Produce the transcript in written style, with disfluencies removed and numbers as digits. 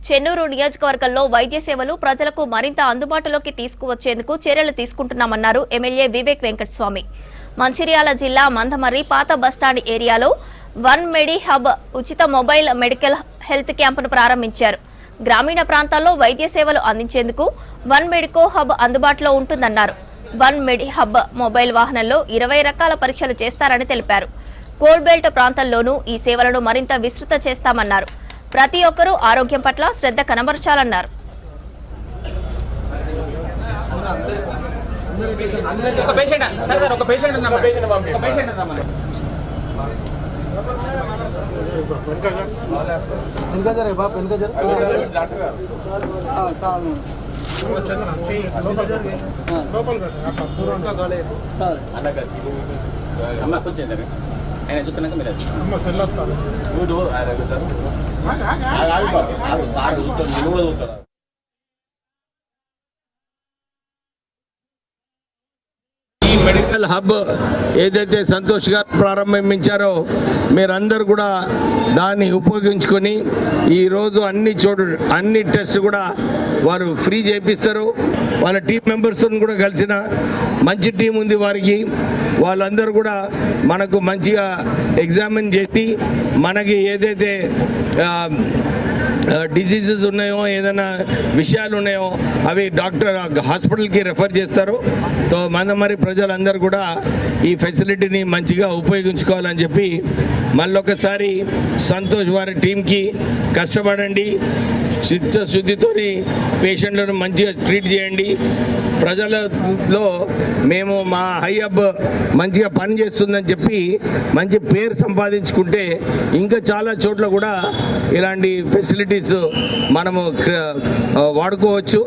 చెన్నూరు నియోజకవర్గంలో వైద్య సేవలు ప్రజలకు మరింత అందుబాటులోకి తీసుకువచ్చేందుకు చర్యలు తీసుకుంటున్నామన్నారు ఎమ్మెల్యే వివేక్ వెంకటస్వామి. మంచిర్యాల జిల్లా మందమర్రి పాత బస్టాండ్ ఏరియాలో వన్ మెడి హబ్ ఉచిత మొబైల్ మెడికల్ హెల్త్ క్యాంపును ప్రారంభించారు. గ్రామీణ ప్రాంతాల్లో వైద్య సేవలు అందించేందుకు వన్ మెడికో హబ్ అందుబాటులో ఉంటుందన్నారు. వన్ మెడి హబ్ మొబైల్ వాహనంలో 20 రకాల పరీక్షలు చేస్తారని తెలిపారు. కోల్డ్ బెల్ట్ ప్రాంతాల్లోనూ ఈ సేవలను మరింత విస్తృత చేస్తామన్నారు. ప్రతి ఒక్కరూ ఆరోగ్యం పట్ల శ్రద్ధ కనబరచాలన్నారు. ఆయన చూస్తున్నాక మీరు సార్ చూస్తారు. ఈ మెడికల్ హబ్ ఏదైతే సంతోష్ గారు ప్రారంభించారో మీరందరూ కూడా దాన్ని ఉపయోగించుకొని ఈరోజు అన్ని టెస్ట్ కూడా వారు ఫ్రీ చేపిస్తారు. వాళ్ళ టీం మెంబర్స్తో కూడా కలిసిన మంచి టీం ఉంది వారికి. వాళ్ళందరూ కూడా మనకు మంచిగా ఎగ్జామిన్ చేసి మనకి ఏదైతే డిసీజెస్ ఉన్నాయో ఏదైనా విషయాలు ఉన్నాయో అవి డాక్టర్ హాస్పిటల్కి రెఫర్ చేస్తారు. తో మందమర్రి ప్రజలందరూ కూడా ఈ ఫెసిలిటీని మంచిగా ఉపయోగించుకోవాలని చెప్పి మళ్ళొకసారి సంతోష్ వారి టీంకి కష్టపడండి, చిత్తశుద్ధితో పేషెంట్లను మంచిగా ట్రీట్ చేయండి. ప్రజలలో మేము మా హై హబ్ మంచిగా పనిచేస్తుందని చెప్పి మంచి పేరు సంపాదించుకుంటే ఇంకా చాలా చోట్ల కూడా ఇలాంటి ఫెసిలిటీస్ మనము వాడుకోవచ్చు.